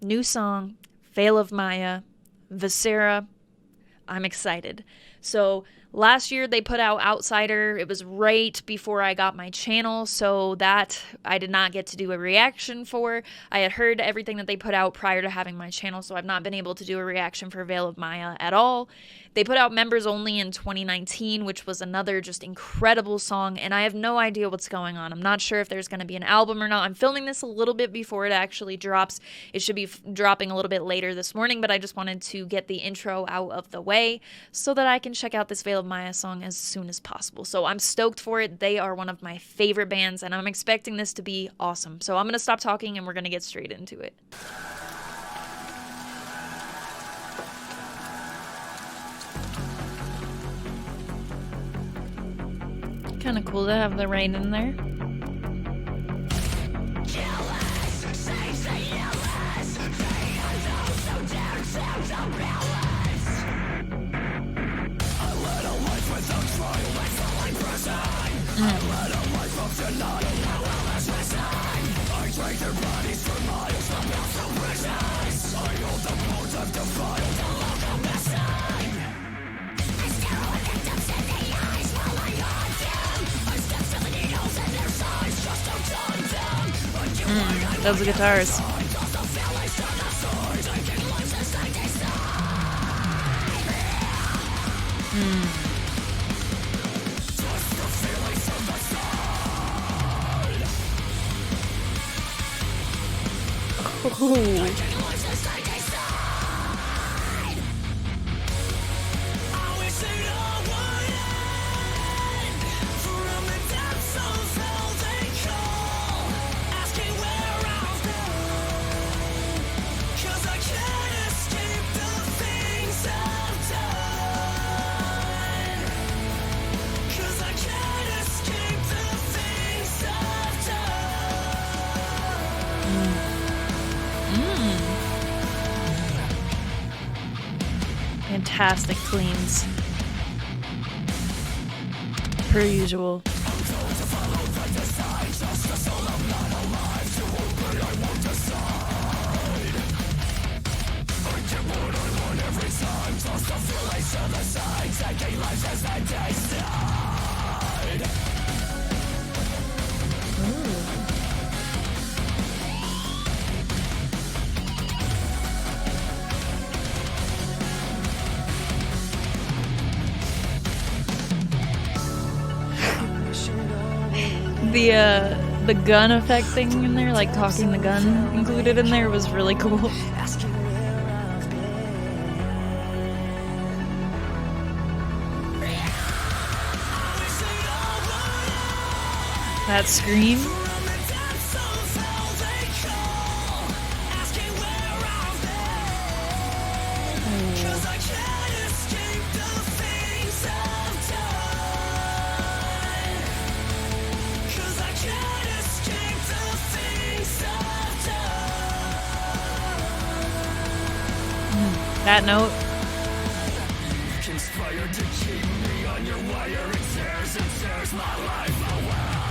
new song, Veil of Maya, Viscera. I'm excited. So last year they put out Outsider. It was right before I got my channel, so that I did not get to do a reaction for. I had heard everything that they put out prior to having my channel, so I've not been able to do a reaction for Veil of Maya at all. They put out Members Only in 2019, which was another just incredible song, and I have no idea what's going on. I'm not sure if there's going to be an album or not. I'm filming this a little bit before it actually drops. It should be dropping a little bit later this morning, but I just wanted to get the intro out of the way so that I can check out this Veil of Maya song as soon as possible. So I'm stoked for it. They are one of my favorite bands, and I'm expecting this to be awesome. So I'm going to stop talking, and we're going to get straight into it. Kind of cool to have the rain in there. Those guitars. Ooh. Fantastic cleans, per usual. The gun effect thing in there, like talking the gun included in there, was really cool. That scream. That note. Conspired to keep me on your wire. It tears my life away.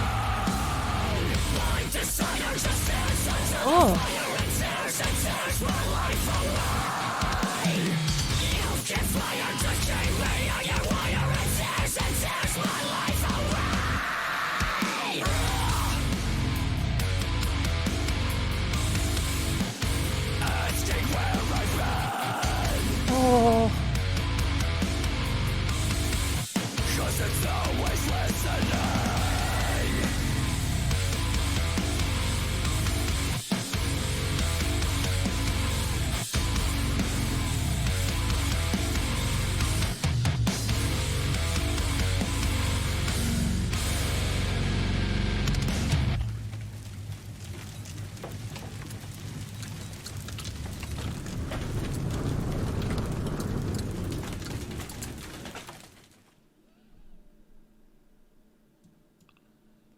Blind designers just my life away. You conspired to keep me on your wire. It tears my life away. Asking where I've been. Oh. 'Cause it's always listening.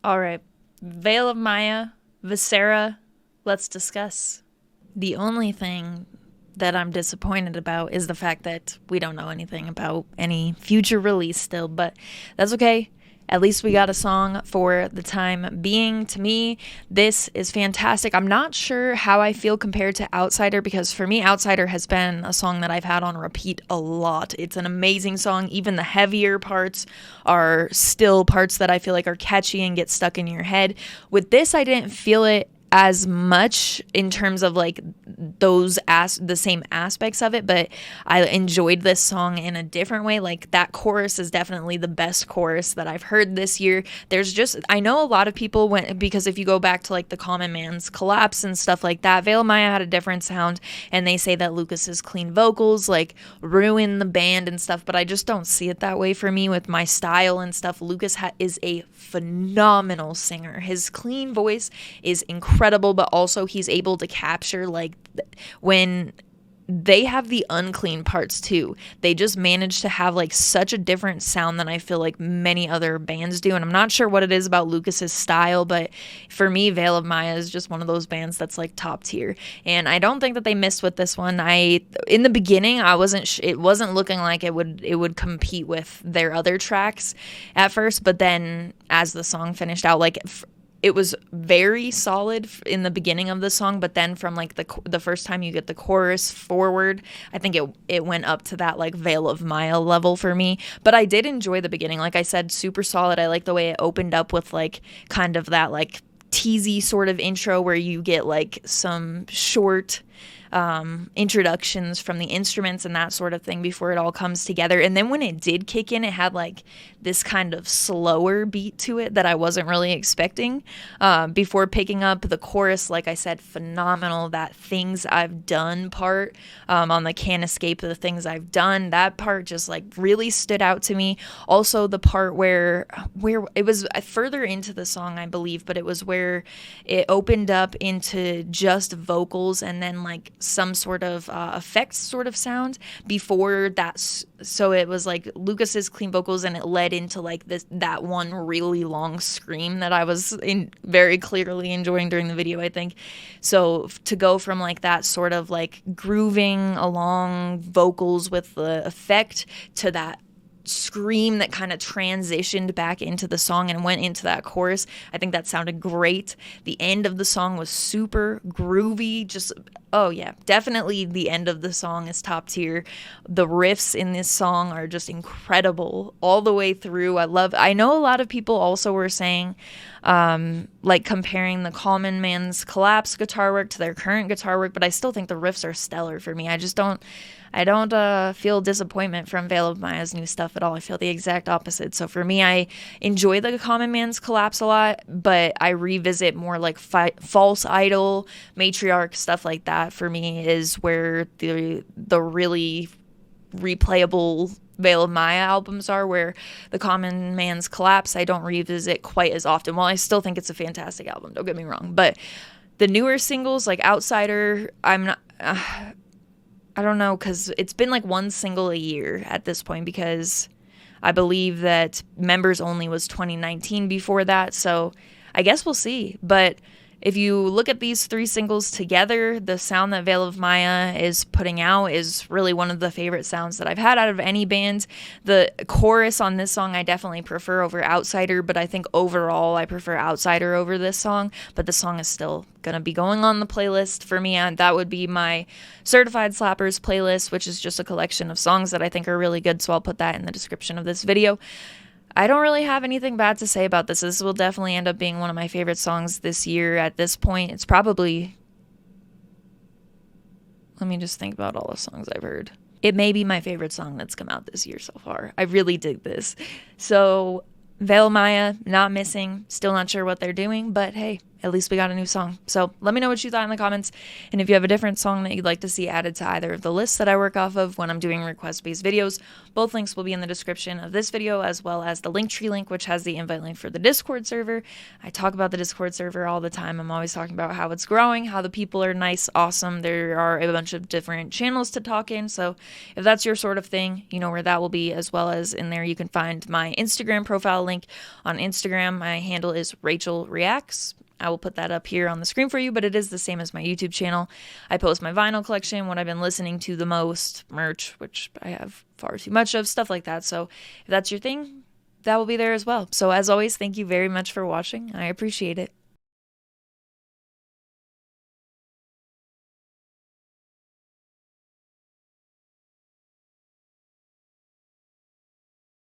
All right, Veil of Maya, Viscera, let's discuss. The only thing that I'm disappointed about is the fact that we don't know anything about any future release still, but that's okay. At least we got a song for the time being. To me, this is fantastic. I'm not sure how I feel compared to Outsider, because for me, Outsider has been a song that I've had on repeat a lot. It's an amazing song. Even the heavier parts are still parts that I feel like are catchy and get stuck in your head. With this, I didn't feel it as much in terms of like the same aspects of it, but I enjoyed this song in a different way. Like, that chorus is definitely the best chorus that I've heard this year. I know a lot of people went, because if you go back to like the Common Man's Collapse and stuff like that, Veil of Maya had a different sound, and they say that Lucas's clean vocals like ruin the band and stuff, but I just don't see it that way for me with my style and stuff. Lucas is a phenomenal singer. His clean voice is incredible, but also he's able to capture like when they have the unclean parts too. They just manage to have like such a different sound than I feel like many other bands do. And I'm not sure what it is about Lucas's style, but for me, Veil of Maya is just one of those bands that's like top tier. And I don't think that they missed with this one. In the beginning, it wasn't looking like it would compete with their other tracks at first, but then as the song finished out, like it was very solid in the beginning of the song, but then from like the first time you get the chorus forward, I think it went up to that like Veil of Maya level for me. But I did enjoy the beginning. Like I said, super solid. I like the way it opened up with like kind of that like teasy sort of intro where you get like some short introductions from the instruments and that sort of thing before it all comes together. And then when it did kick in, it had like this kind of slower beat to it that I wasn't really expecting before picking up the chorus. Like I said, phenomenal. That Things I've Done part on the Can't Escape the Things I've Done, that part just like really stood out to me. Also the part where it was further into the song, I believe, but it was where it opened up into just vocals and then like some sort of effects sort of sound before that. So it was like Lucas's clean vocals, and it led into like that one really long scream that I was very clearly enjoying during the video, I think. So to go from like that sort of like grooving along vocals with the effect to that scream that kind of transitioned back into the song and went into that chorus, I think that sounded great. The end of the song was super groovy. Just, oh yeah, definitely the end of the song is top tier. The riffs in this song are just incredible all the way through. I know a lot of people also were saying like comparing the Common Man's Collapse guitar work to their current guitar work, but I still think the riffs are stellar for me. I don't feel disappointment from Veil of Maya's new stuff at all. I feel the exact opposite. So for me, I enjoy the Common Man's Collapse a lot, but I revisit more like False Idol, Matriarch, stuff like that. For me is where the really replayable Veil of Maya albums are, where the Common Man's Collapse I don't revisit quite as often. While I still think it's a fantastic album, don't get me wrong, but the newer singles like Outsider, I'm not... I don't know, because it's been like one single a year at this point, because I believe that Members Only was 2019 before that, so I guess we'll see. But if you look at these three singles together, the sound that Veil of Maya is putting out is really one of the favorite sounds that I've had out of any band. The chorus on this song I definitely prefer over Outsider, but I think overall I prefer Outsider over this song. But the song is still going to be going on the playlist for me, and that would be my Certified Slappers playlist, which is just a collection of songs that I think are really good, so I'll put that in the description of this video. I don't really have anything bad to say about this. This will definitely end up being one of my favorite songs this year. At this point, it's probably... Let me just think about all the songs I've heard. It may be my favorite song that's come out this year so far. I really dig this. So, Veil of Maya, not missing. Still not sure what they're doing, but hey, at least we got a new song. So let me know what you thought in the comments. And if you have a different song that you'd like to see added to either of the lists that I work off of when I'm doing request-based videos, both links will be in the description of this video, as well as the Linktree link, which has the invite link for the Discord server. I talk about the Discord server all the time. I'm always talking about how it's growing, how the people are nice, awesome. There are a bunch of different channels to talk in. So if that's your sort of thing, you know where that will be, as well as in there you can find my Instagram profile link. On Instagram, my handle is Rachel Reacts. I will put that up here on the screen for you, but it is the same as my YouTube channel. I post my vinyl collection, what I've been listening to the most, merch, which I have far too much of, stuff like that. So if that's your thing, that will be there as well. So as always, thank you very much for watching. I appreciate it.